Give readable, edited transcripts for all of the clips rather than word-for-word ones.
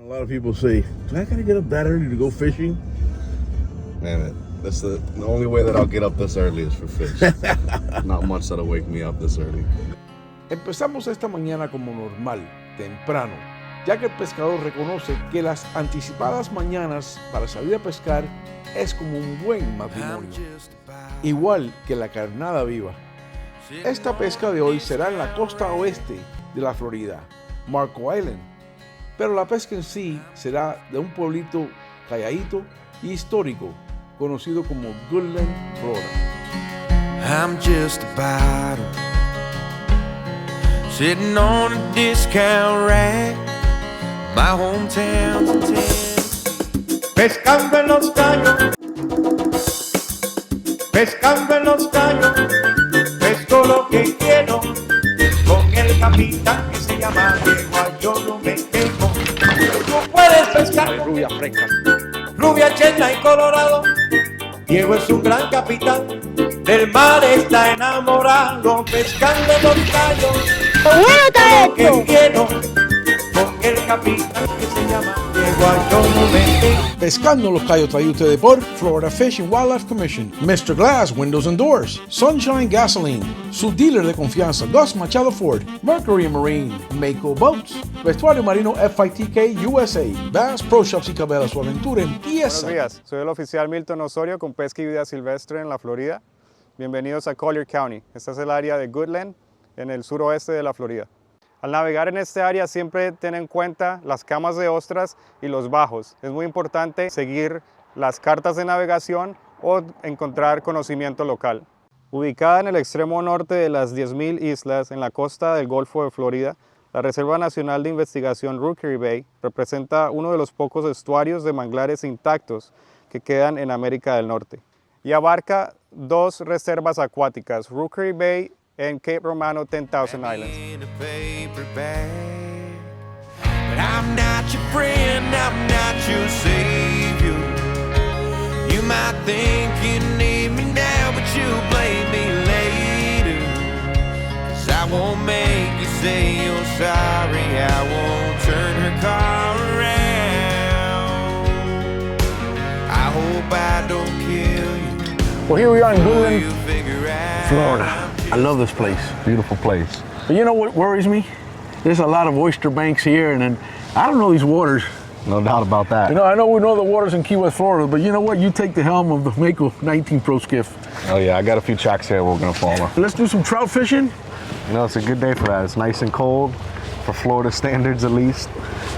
lot of people say, do I gotta get up that early to go fishing? Man, that's the only way that I'll get up this early is for fish. Not much that'll wake me up this early. Empezamos esta mañana como normal, temprano, ya que el pescador reconoce que las anticipadas mañanas para salir a pescar es como un buen matrimonio, igual que la carnada viva. Esta pesca de hoy será en la costa oeste de la Florida, Mako Island, pero la pesca en sí será de un pueblito calladito y histórico, conocido como Goodland Fla. I'm just a bottle sitting on a discount rack, my hometown's in Tennessee. Pescando en los callos, pescando en los callos, pesco lo que quiero, con el capitán que se llama Diego, yo no me quejo. Tú puedes pescar Rubia fresca. rubia, chela y colorado. Diego es un gran capitán, del mar está enamorado, pescando en los callos. Lo que quiero, con el capitán que se llama Diego, yo no me quejo. Pescando los Cayos trae ustedes por Florida Fish and Wildlife Commission, Mr. Glass Windows and Doors, Sunshine Gasoline, su dealer de confianza, Gus Machado Ford, Mercury Marine, Mako Boats, Vestuario Marino FITK USA, Bass Pro Shops y Cabela. Su aventura empieza. Buenos días, soy el oficial Milton Osorio con Pesca y Vida Silvestre en la Florida. Bienvenidos a Collier County. Esta es el área de Goodland, en el suroeste de la Florida. Al navegar en este área siempre ten en cuenta las camas de ostras y los bajos. Es muy importante seguir las cartas de navegación o encontrar conocimiento local. Ubicada en el extremo norte de las 10.000 islas en la costa del Golfo de Florida, la Reserva Nacional de Investigación Rookery Bay representa uno de los pocos estuarios de manglares intactos que quedan en América del Norte y abarca dos reservas acuáticas, Rookery Bay en Cape Romano 10,000 Islands. But I'm not your friend, I'm not your savior. You might think you need me now, but you'll blame me later. 'Cause I won't make you say you're sorry, I won't turn her car around. I hope I don't kill you. Well, here we are in Goodland, You'll figure out. Florida. I love this place. Beautiful place. But you know what worries me? There's a lot of oyster banks here, and then I don't know these waters. No doubt about that. You know, I know we know the waters in Key West, Florida, but you know what? You take the helm of the Mako 19 Pro Skiff. Oh yeah, I got a few tracks here we're gonna follow. Let's do some trout fishing. You know, it's a good day for that. It's nice and cold, for Florida standards at least.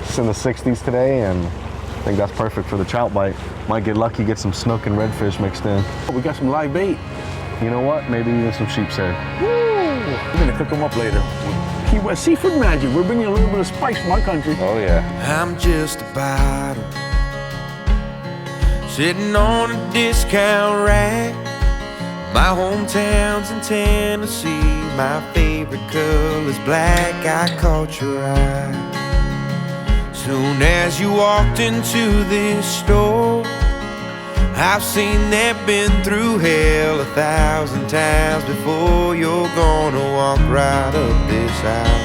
It's in the 60s today, and I think that's perfect for the trout bite. Might get lucky, get some snook and redfish mixed in. We got some live bait. You know what? Maybe even some sheep's head. Woo! We're gonna cook them up later. Key West seafood magic. We're bringing a little bit of spice from our country. Oh yeah. I'm just a bottle sitting on a discount rack. My hometown's in Tennessee. My favorite color's black. I caught your eye soon as you walked into this store. I've seen that, been through hell 1,000 times before. You're gonna walk right up this aisle.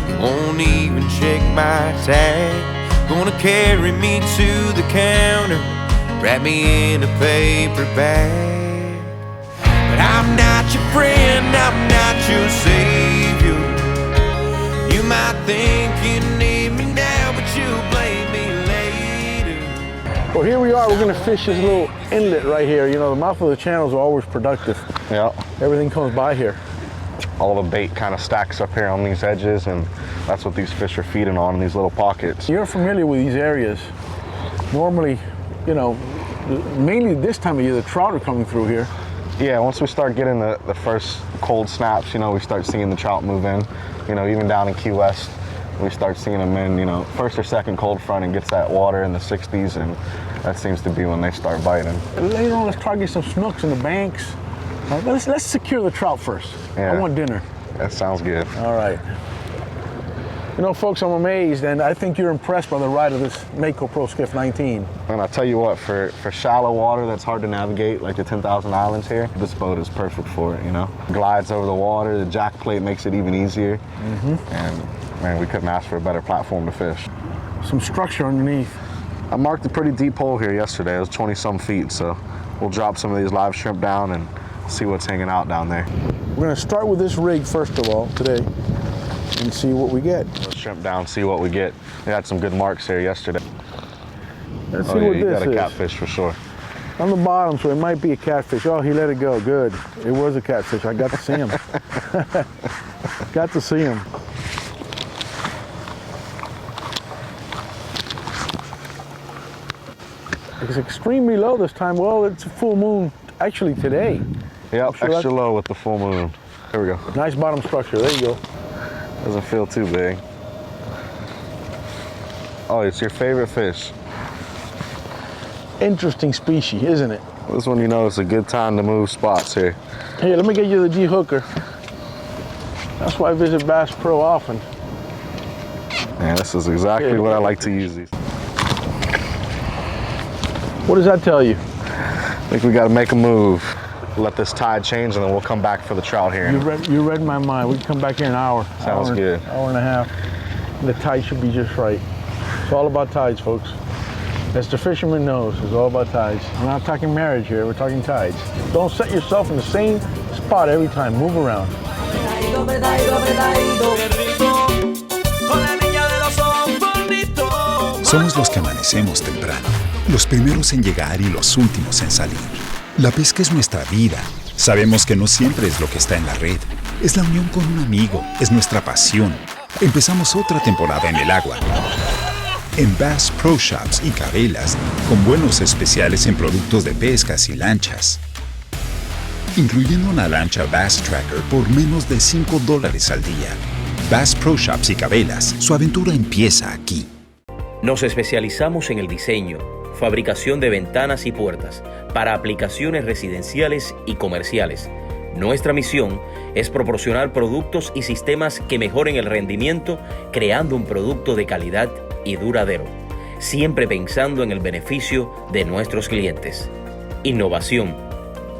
You won't even check my tag. Gonna carry me to the counter, wrap me in a paper bag. But I'm not your friend, I'm not your savior. You might think you need me now, but you'll blame me later. Well, here we are. We're gonna fish this little inlet right here. You know, the mouth of the channels are always productive. Yeah. Everything comes by here. All the bait kind of stacks up here on these edges, and that's what these fish are feeding on in these little pockets. You're familiar with these areas. Normally, you know, mainly this time of year, the trout are coming through here. Yeah, once we start getting the first cold snaps, you know, we start seeing the trout move in. You know, even down in Key West, we start seeing them in, you know, first or second cold front and gets that water in the 60s, and that seems to be when they start biting. Later on, let's target some snooks in the banks. Let's secure the trout first. Yeah. I want dinner. That sounds good. All right. You know, folks, I'm amazed, and I think you're impressed by the ride of this Mako Pro Skiff 19. And I tell you what, for shallow water that's hard to navigate, like the 10,000 Islands here, this boat is perfect for it, you know? Glides over the water, the jack plate makes it even easier. And man, we couldn't ask for a better platform to fish. some structure underneath. I marked a pretty deep hole here yesterday. It was 20-some feet, so we'll drop some of these live shrimp down and see what's hanging out down there. We're gonna start with this rig first of all today and see what we get. Let's shrimp down, see what we get. We had some good marks here yesterday. Let's see Oh yeah, what you this got a is. catfish for sure. On the bottom, so it might be a catfish. Oh, he let it go. Good. It was a catfish. I got to see him. Got to see him. It's extremely low this time. Well, it's a full moon actually today. Yep, Sure extra low with the full moon. Here we go. Nice bottom structure. There you go. Doesn't feel too big. Oh, it's your favorite fish. Interesting species, isn't it? This one, you know, it's a good time to move spots here. Hey, let me get you the G hooker. That's why I visit Bass Pro often. Man, this is exactly what I like to use these. What does that tell you? I think we got to make a move. Let this tide change, and then we'll come back for the trout here. You read my mind. We can come back here in an hour. Sounds good. Hour and a half. The tide should be just right. It's all about tides, folks. As the fisherman knows, it's all about tides. We're not talking marriage here, we're talking tides. Don't set yourself in the same spot every time. Move around. Somos los que amanecemos temprano, los primeros en llegar y los últimos en salir. La pesca es nuestra vida. Sabemos que no siempre es lo que está en la red. Es la unión con un amigo, es nuestra pasión. Empezamos otra temporada en el agua. En Bass Pro Shops y Cabela's, con buenos especiales en productos de pescas y lanchas. Incluyendo una lancha Bass Tracker por menos de $5 al día. Bass Pro Shops y Cabela's, su aventura empieza aquí. Nos especializamos en el diseño, fabricación de ventanas y puertas para aplicaciones residenciales y comerciales. Nuestra misión es proporcionar productos y sistemas que mejoren el rendimiento, creando un producto de calidad y duradero, siempre pensando en el beneficio de nuestros clientes. Innovación,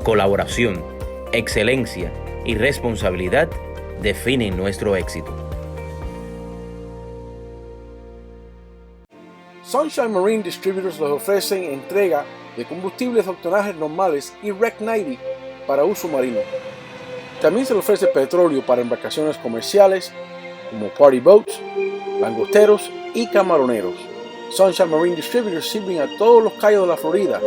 colaboración, excelencia y responsabilidad definen nuestro éxito. Sunshine Marine Distributors les ofrecen entrega de combustibles de octanajes normales y Rec 90 para uso marino. También se le ofrece petróleo para embarcaciones comerciales como party boats, langosteros y camaroneros. Sunshine Marine Distributors sirven a todos los cayos de la Florida,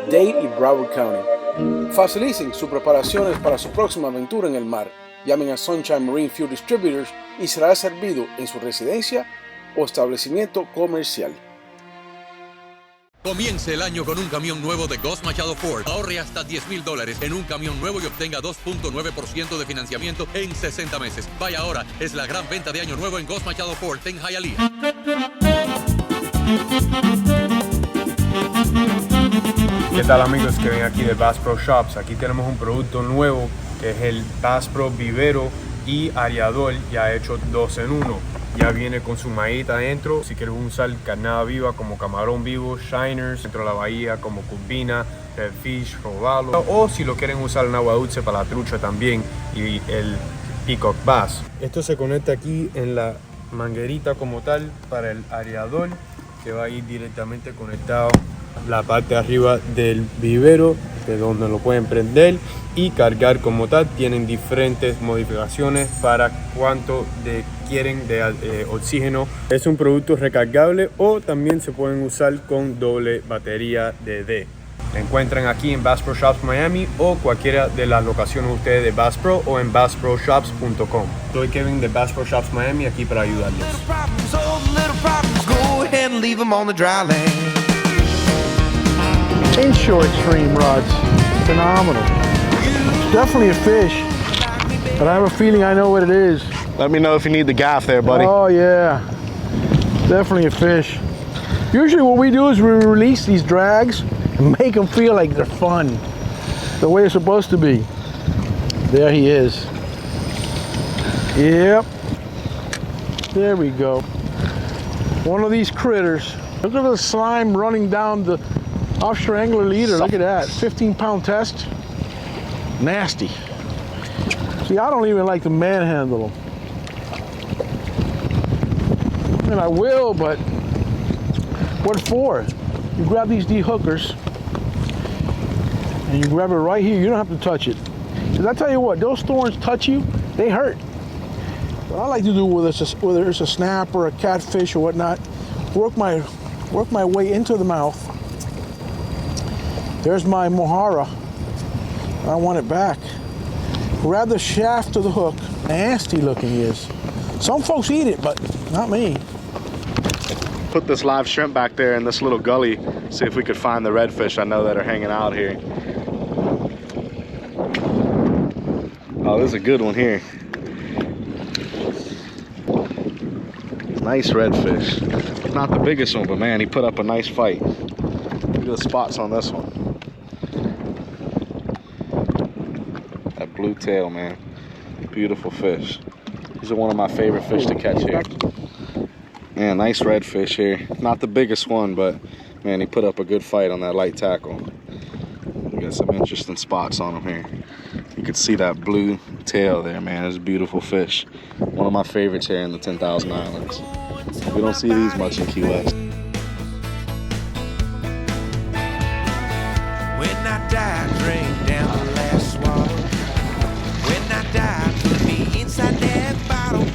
Dade y Broward County. Facilicen sus preparaciones para su próxima aventura en el mar. Llamen a Sunshine Marine Fuel Distributors y será servido en su residencia o establecimiento comercial. Comience el año con un camión nuevo de Goss Machado Ford. Ahorre hasta $10,000 en un camión nuevo y obtenga 2.9% de financiamiento en 60 meses. Vaya ahora, es la gran venta de año nuevo en Goss Machado Ford en Hialeah. ¿Qué tal amigos que ven aquí de Bass Pro Shops? Aquí tenemos un producto nuevo que es el Bass Pro Vivero y Areador ya hecho 2 en 1. Ya viene con su maíz adentro. Si quieres usar carnada viva como camarón vivo, shiners dentro de la bahía como Corvinas, fish, robalo. O si lo quieren usar en agua dulce para la trucha también y el peacock bass. Esto se conecta aquí en la manguerita como tal para el areador, que va a ir directamente conectado a la parte de arriba del vivero, de donde lo pueden prender y cargar como tal. Tienen diferentes modificaciones para cuánto quieren de oxígeno. Es un producto recargable o también se pueden usar con doble batería de D. Me encuentran aquí en Bass Pro Shops Miami o cualquiera de las locaciones de ustedes de Bass Pro o en bassproshops.com. Soy Kevin de Bass Pro Shops Miami, aquí para ayudarles. Inshore extreme rods. Phenomenal. It's definitely a fish, but I have a feeling I know what it is. Let me know if you need the gaff there, buddy. Oh yeah, definitely a fish. Usually what we do is we release these drags and make them feel like they're fun, the way it's supposed to be. There he is. Yep. There we go. One of these critters. Look at the slime running down the offshore angler leader. Look at that. 15-pound test. Nasty. See, I don't even like to manhandle them. And I will, but What for? You grab these D-hookers and you grab it right here. You don't have to touch it. Because I tell you what, those thorns touch you, they hurt. What I like to do whether it's a snap or a catfish or whatnot, work my way into the mouth. There's my mohara. I want it back. Grab the shaft of the hook. Nasty looking he is. Some folks eat it, but not me. Put this live shrimp back there in this little gully, see if we could find the redfish I know that are hanging out here. Oh, there's a good one here. Nice redfish. Not the biggest one, but man, he put up a nice fight. Look at the spots on this one. That blue tail, man. Beautiful fish. These are one of my favorite fish to catch here. Yeah, nice redfish here. Not the biggest one, but man, he put up a good fight on that light tackle. We got some interesting spots on him here. You can see that blue tail there, man. It's a beautiful fish. One of my favorites here in the 10,000 Islands. We don't see these much in Key West. When I die, drink down the last swallow. When I die, put me inside that bottle.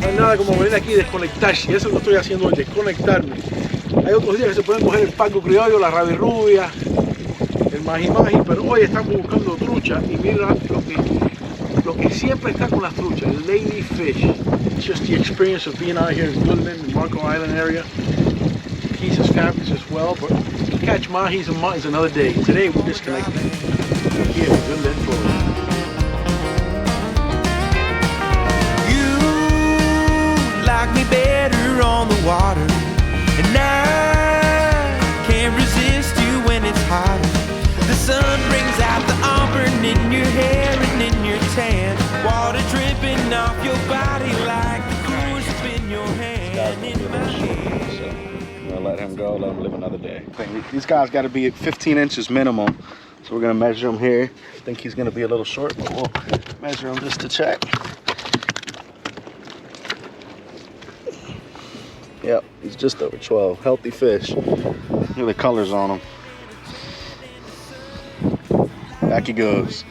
No hay nada como venir aquí y desconectarse. Y eso lo estoy haciendo hoy, desconectarme. Hay otros días que se pueden coger el paco criollo, la rabirrubia, el maji-maji, pero hoy estamos buscando trucha y mira lo que siempre está con las truchas, el lady fish. It's just the experience of being out here in Goodland, the Mako Island area. He's his fabulous as well, but to catch mahis and mahis another day. Today we're disconnected here in Goodland Fla. Like me better on the water, and I can't resist you when it's hotter. The sun brings out the auburn in your hair and in your tan, water dripping off your body like the cool spin your hand in my hand. So I'm gonna let him go, let him live another day. These guys got to be at 15 inches minimum, so we're gonna measure him here. I think he's gonna be a little short, but we'll measure him just to check. Yep, he's just over 12. Healthy fish. Look at the colors on him. Back he goes.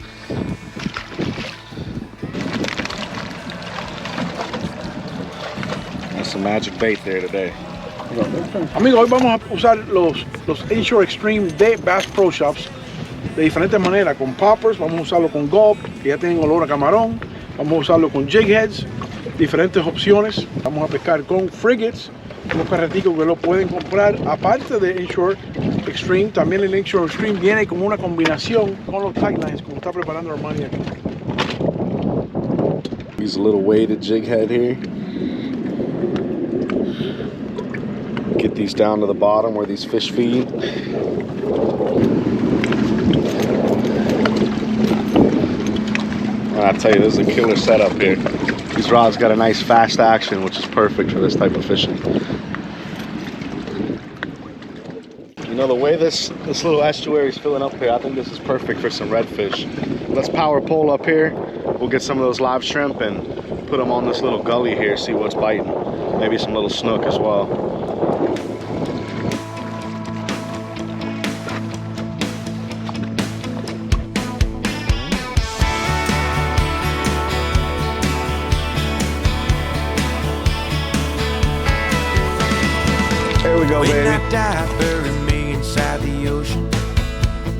That's some magic bait there today. Amigos, hoy vamos a usar los Inshore Extreme de Bass Pro Shops de diferentes maneras. Con poppers, vamos a usarlo con gulp, que ya tienen olor a camarón. Vamos a usarlo con jig heads, diferentes opciones. Vamos a pescar con frigates, unos carreticos que lo pueden comprar. Aparte de Inshore Extreme, también el Inshore Extreme viene como una combinación con los tightlines, como está preparando Armani aquí. Use a little weighted jig head here. Get these down to the bottom where these fish feed. And I tell you, this is a killer setup here. These rods got a nice fast action, which is perfect for this type of fishing. You know, the way this little estuary is filling up here, I think this is perfect for some redfish. Let's power pole up here. We'll get some of those live shrimp and put them on this little gully here, see what's biting. Maybe some little snook as well. There we go, baby. When I die, bury me inside the ocean.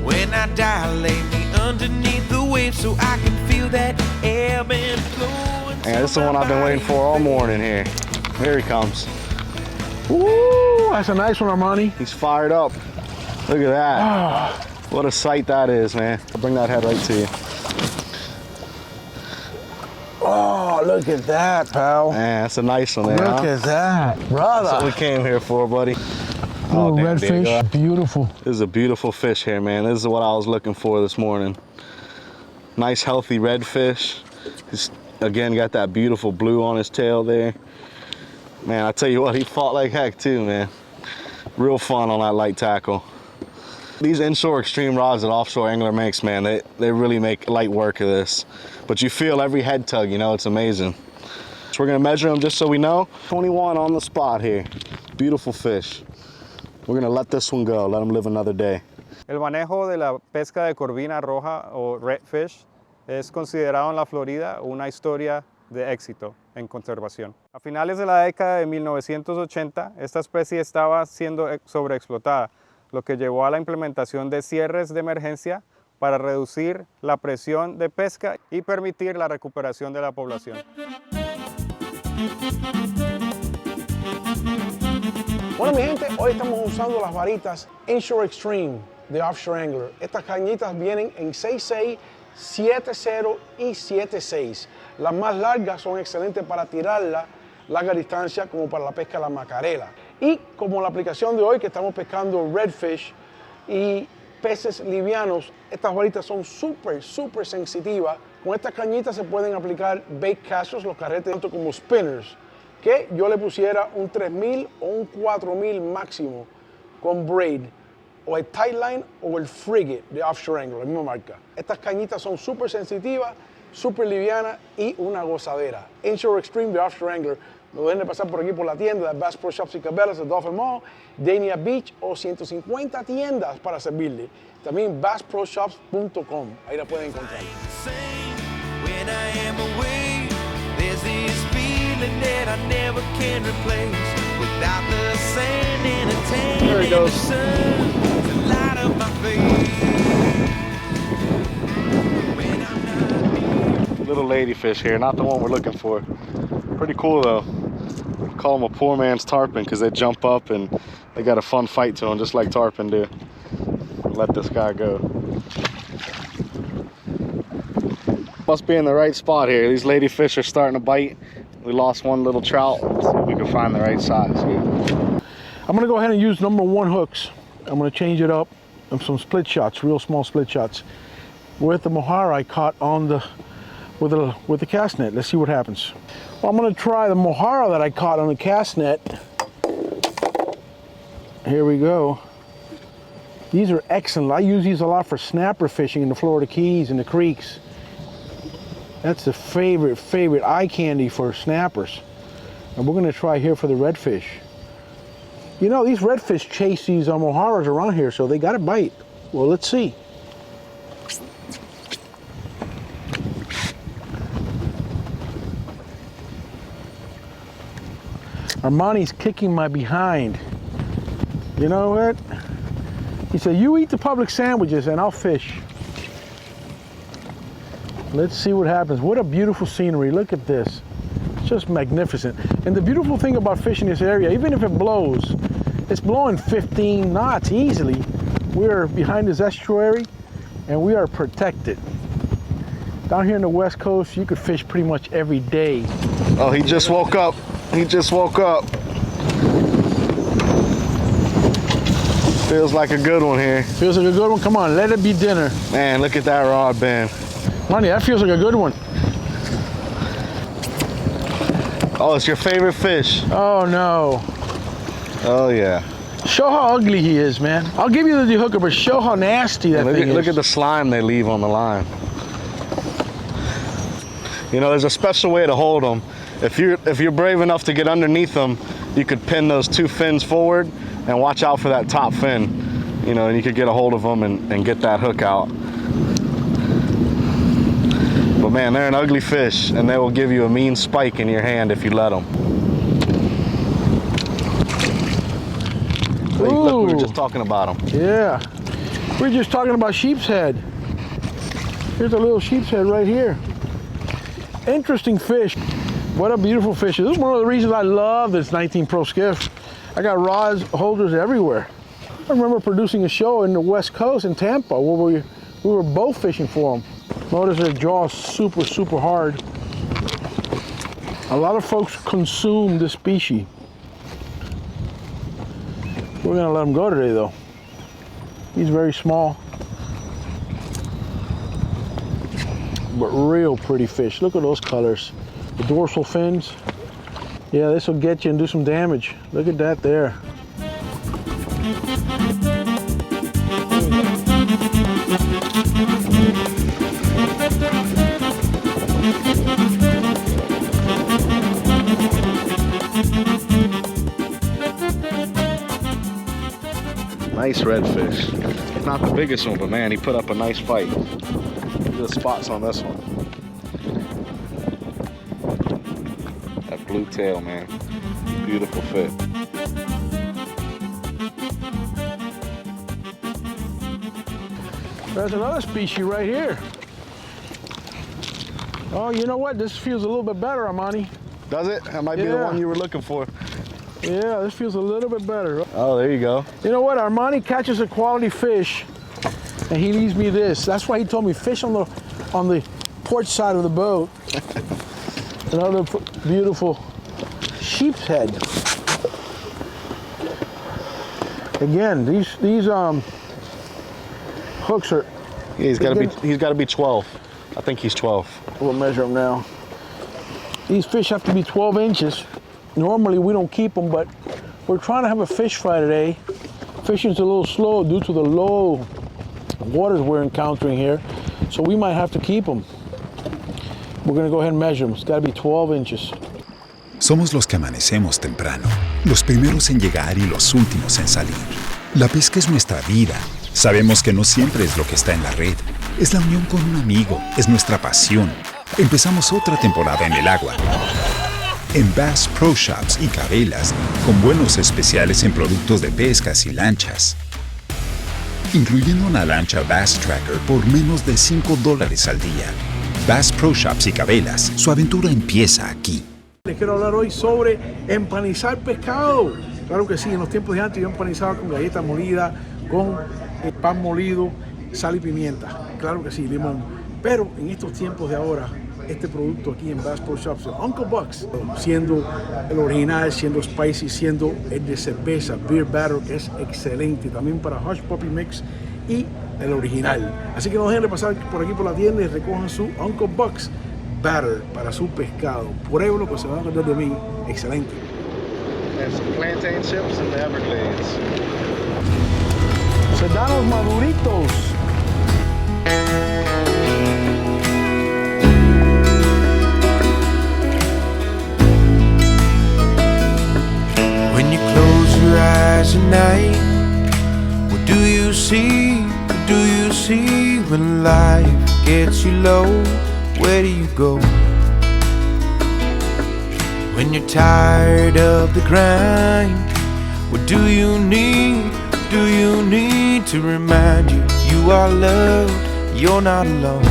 When I die, lay me underneath the waves so I can feel that ebb and flow. Yeah, this is the one I've been waiting for all morning here. Here he comes. Ooh, that's a nice one, Armani. He's fired up. Look at that. What a sight that is, man. I'll bring that head right to you. Oh, look at that, pal. Man, that's a nice one there, Look at that, brother. That's what we came here for, buddy. Oh, damn, redfish, beautiful. This is a beautiful fish here, man. This is what I was looking for this morning. Nice, healthy redfish. He's, again, got that beautiful blue on his tail there. Man, I tell you what, he fought like heck too, man. Real fun on that light tackle. These inshore extreme rods that offshore angler makes, man, they really make light work of this. But you feel every head tug, you know, it's amazing. So we're gonna measure them just so we know. 21 on the spot here. Beautiful fish. We're gonna let this one go, let him live another day. El manejo de la pesca de corvina roja o redfish es considerado en la Florida una historia de éxito en conservación. A finales de la década de 1980, esta especie estaba siendo sobreexplotada, lo que llevó a la implementación de cierres de emergencia para reducir la presión de pesca y permitir la recuperación de la población. Bueno, mi gente, hoy estamos usando las varitas Inshore Extreme de Offshore Angler. Estas cañitas vienen en 6.6, 7.0 y 7.6. Las más largas son excelentes para tirarla larga distancia, como para la pesca de la macarela. Y como la aplicación de hoy, que estamos pescando redfish y peces livianos, estas varitas son súper sensitivas. Con estas cañitas se pueden aplicar bait casters, los carretes, tanto como spinners, que yo le pusiera un 3000 o un 4000 máximo con braid, o el Tightline o el Frigate de Offshore Angler, la misma marca. Estas cañitas son súper sensitivas, súper livianas y una gozadera. Inshore Extreme de Offshore Angler. No dejen de pasar por aquí por la tienda de Bass Pro Shops y Cabela's de Dolphin Mall, Dania Beach o 150 tiendas para servirle. También bassproshops.com, ahí la pueden encontrar. There he goes. Little ladyfish here, not the one we're looking for. Pretty cool though. Call them a poor man's tarpon because they jump up and they got a fun fight to them, just like tarpon do. Let this guy go. Must be in the right spot here. These ladyfish are starting to bite. We lost one little trout. Let's see if we can find the right size here. I'm gonna go ahead and use #1 hooks. I'm gonna change it up and some split shots, real small split shots, with the mojar I caught on the with the cast net. Let's see what happens. Well, I'm gonna try the mojar that I caught on the cast net. Here we go. These are excellent. I use these a lot for snapper fishing in the Florida Keys and the creeks. That's the favorite eye candy for snappers. And we're gonna try here for the redfish. You know, these redfish chase these mojaras around here, so they gotta bite. Well, let's see. Armani's kicking my behind. You know what? He said, you eat the public sandwiches and I'll fish. Let's see what happens. What a beautiful scenery. Look at this. It's just magnificent. And the beautiful thing about fishing this area, even if it blows, it's blowing 15 knots easily. We're behind this estuary and we are protected. Down here in the West Coast, you could fish pretty much every day. Oh, he just woke up. He just woke up. Feels like a good one here. Feels like a good one? Come on, let it be dinner. Man, look at that rod bend. Money, that feels like a good one. Oh, it's your favorite fish. Oh no. Oh yeah. Show how ugly he is, man. I'll give you the dehooker, but show how nasty that thing is. Look at the slime they leave on the line. You know, there's a special way to hold them. If you're brave enough to get underneath them, you could pin those two fins forward and watch out for that top fin. You know, and you could get a hold of them and get that hook out. But man, they're an ugly fish, and they will give you a mean spike in your hand if you let them. Look, we were just talking about them. Yeah, we were just talking about sheep's head. Here's a little sheep's head right here. Interesting fish. What a beautiful fish. This is one of the reasons I love this 19 Pro Skiff. I got rods, holders everywhere. I remember producing a show in the West Coast in Tampa where we were both fishing for them. Notice their jaws super hard. A lot of folks consume this species. We're gonna let him go today though. He's very small, but real pretty fish. Look at those colors. The dorsal fins. Yeah, this will get you and do some damage. Look at that there. Nice redfish. Not the biggest one, but man, he put up a nice fight. Look at the spots on this one. That blue tail, man. Beautiful fit. There's another species right here. Oh, you know what? This feels a little bit better, Armani. Does it? That might be the one you were looking for. Yeah, this feels a little bit better. Oh, there you go. You know what? Armani catches a quality fish, and he leaves me this. That's why he told me fish on the port side of the boat. Another beautiful sheep's head. Again, these hooks are. Yeah, he's got to be 12. I think he's 12. We'll measure them now. These fish have to be 12 inches. Normally we don't keep them, but we're trying to have a fish fry today. Fishing's a little slow due to the low waters we're encountering here, so we might have to keep them. We're gonna go ahead and measure them. It's gotta be 12 inches. Somos los que amanecemos temprano, los primeros en llegar y los últimos en salir. La pesca es nuestra vida. Sabemos que no siempre es lo que está en la red. Es la unión con un amigo, es nuestra pasión. Empezamos otra temporada en el agua. En Bass Pro Shops y Cabela's, con buenos especiales en productos de pescas y lanchas. Incluyendo una lancha Bass Tracker por menos de $5 al día. Bass Pro Shops y Cabela's, su aventura empieza aquí. Les quiero hablar hoy sobre empanizar pescado. Claro que sí, en los tiempos de antes yo empanizaba con galletas molidas, con pan molido, sal y pimienta. Claro que sí, limón. Pero en estos tiempos de ahora, este producto aquí en Bass Pro Shops, Uncle Buck's, siendo el original, siendo spicy, siendo el de cerveza, beer batter, que es excelente, también para Hush Puppy Mix y el original. Así que no dejen de pasar por aquí por la tienda y recojan su Uncle Buck's batter para su pescado. Pueblo, que se van a acordar de mí, excelente. And some plantain chips in the Everglades. Sedanos maduritos. When you close your eyes at night, what do you see? What do you see when life gets you low? Where do you go? When you're tired of the grind, what do you need? What do you need to remind you you are loved, you're not alone?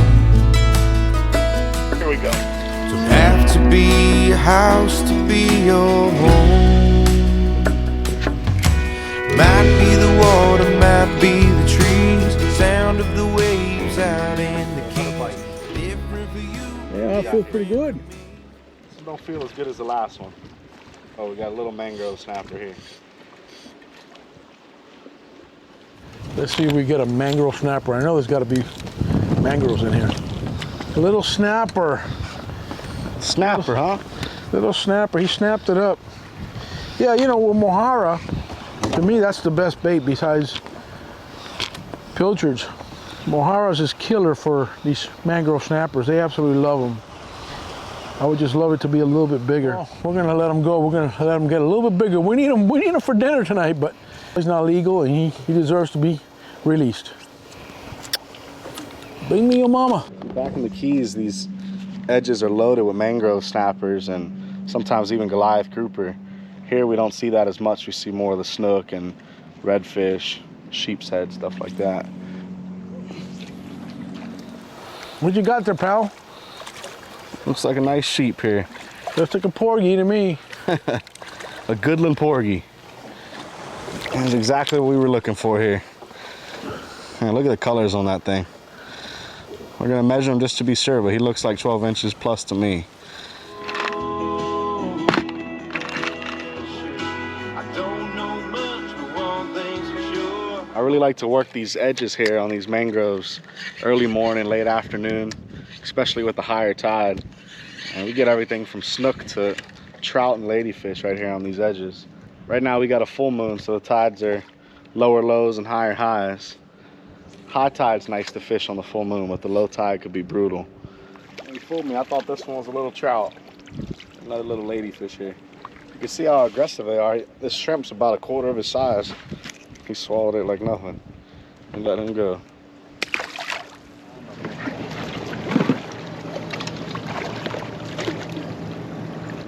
Here we go. Don't have to be a house to be your home. Might be the water, might be the trees, the sound of the waves out in the keys. Different for you. Yeah, that feels pretty good. This don't feel as good as the last one. Oh, we got a little mangrove snapper here. Let's see if we get a mangrove snapper. I know there's got to be mangroves in here. A little snapper. Snapper, huh? Little snapper. He snapped it up. Yeah, you know, with Mohara, to me, that's the best bait besides pilchards. Mohara's is killer for these mangrove snappers. They absolutely love them. I would just love it to be a little bit bigger. Oh, we're gonna let them go. We're gonna let them get a little bit bigger. We need him for dinner tonight, but he's not legal and he deserves to be released. Bring me your mama. Back in the Keys, these edges are loaded with mangrove snappers and sometimes even Goliath grouper. Here we don't see that as much. We see more of the snook and redfish, sheep's head, stuff like that. What you got there, pal? Looks like a nice sheep here. Looks like a porgy to me. A Goodland porgy. That's exactly what we were looking for here. Man, look at the colors on that thing. We're gonna measure him just to be sure, but he looks like 12 inches plus to me. I really like to work these edges here on these mangroves early morning, late afternoon, especially with the higher tide. And we get everything from snook to trout and ladyfish right here on these edges. Right now we got a full moon, so the tides are lower lows and higher highs. High tide's nice to fish on the full moon, but the low tide could be brutal. You fooled me, I thought this one was a little trout. Another little ladyfish here. You can see how aggressive they are. This shrimp's about 1/4 of his size. He swallowed it like nothing. We let him go.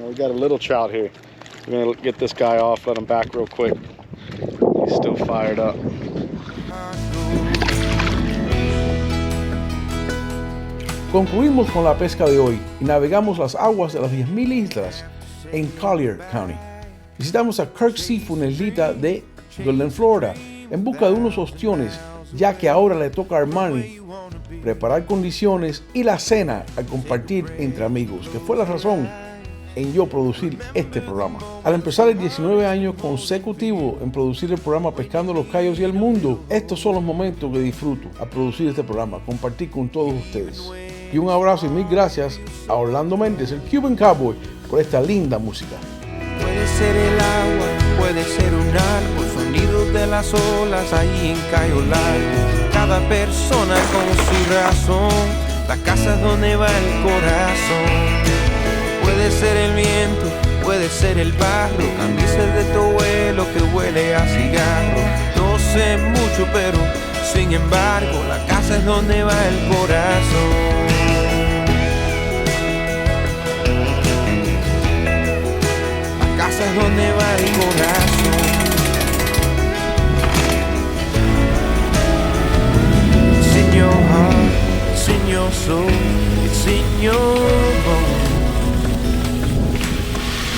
We got a little trout here. We're gonna get this guy off, let him back real quick. He's still fired up. Concluimos con la pesca de hoy y navegamos las aguas de las 10.000 islas en Collier County. Visitamos a Kirk Seafood en la isla de Goodland, Florida, en busca de unos ostiones, ya que ahora le toca a Armani preparar condiciones y la cena al compartir entre amigos, que fue la razón en yo producir este programa. Al empezar el 19 años consecutivo en producir el programa Pescando los Cayos y el Mundo, estos son los momentos que disfruto al producir este programa, compartir con todos ustedes. Y un abrazo y mil gracias a Orlando Méndez, el Cuban Cowboy, por esta linda música. Puede ser el agua, puede ser un árbol, sonidos de las olas ahí en Cayo Largo. Cada persona con su razón, la casa es donde va el corazón. Puede ser el viento, puede ser el barro, camisas de tu vuelo que huele a cigarro. No sé mucho, pero sin embargo, la casa es donde va el corazón. La casa es donde va el corazón. It's in your heart, it's in your soul, it's in your bones.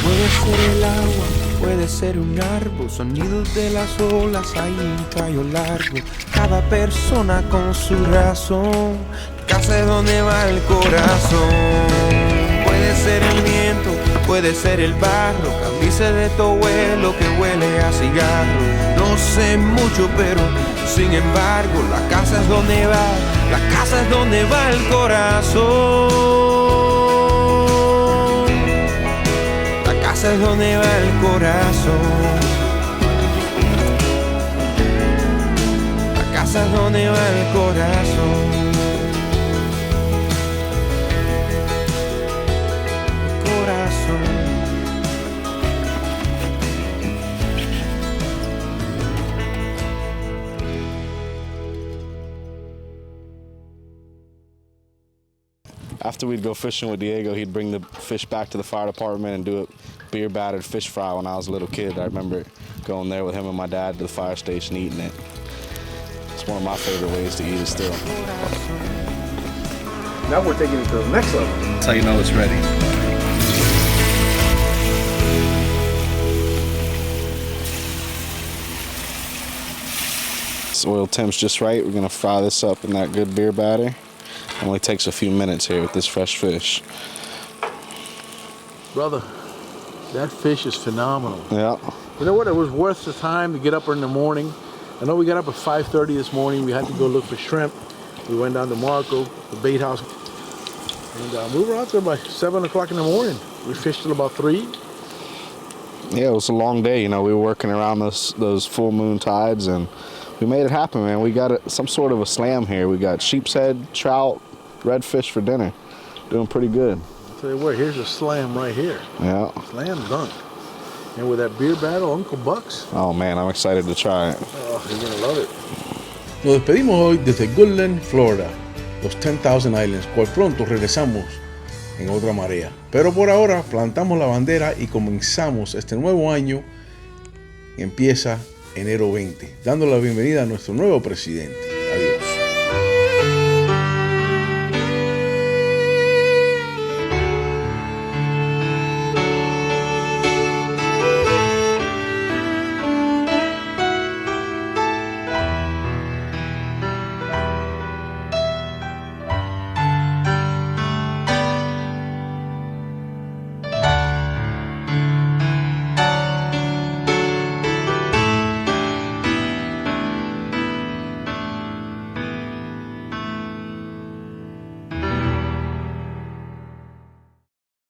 Puede ser el agua, puede ser un árbol, sonidos de las olas ahí en Cayo Largo. Cada persona con su razón, casa es donde va el corazón. Puede ser el viento, puede ser el barro, camisa de tu abuelo que huele a cigarro. No sé mucho, pero sin embargo, la casa es donde va, la casa es donde va el corazón. La casa es donde va el corazón. La casa es donde va el corazón. Corazón. After we'd go fishing with Diego, he'd bring the fish back to the fire department and do a beer battered fish fry when I was a little kid. I remember going there with him and my dad to the fire station eating it. It's one of my favorite ways to eat it still. Now we're taking it to the next level. That's how you know it's ready. This oil temp's just right. We're gonna fry this up in that good beer batter. It only takes a few minutes here with this fresh fish. Brother, that fish is phenomenal. Yeah. You know what? It was worth the time to get up in the morning. I know we got up at 5:30 this morning. We had to go look for shrimp. We went down to Mako, the bait house, and we were out there by 7 o'clock in the morning. We fished till about 3. Yeah, it was a long day. You know, we were working around those full moon tides, and we made it happen, man. We got some sort of a slam here. We got sheep's head, trout, redfish for dinner. Doing pretty good. I'll tell you what, here's a slam right here. Yeah. Slam dunk. And with that beer battle, Uncle Buck's. Oh man, I'm excited to try it. Oh, you're gonna love it. Nos despedimos hoy desde Goodland, Florida, los 10,000 Islands, cual pronto regresamos en otra marea. Pero por ahora plantamos la bandera y comenzamos este nuevo año. Empieza enero 20, dando la bienvenida a nuestro nuevo presidente.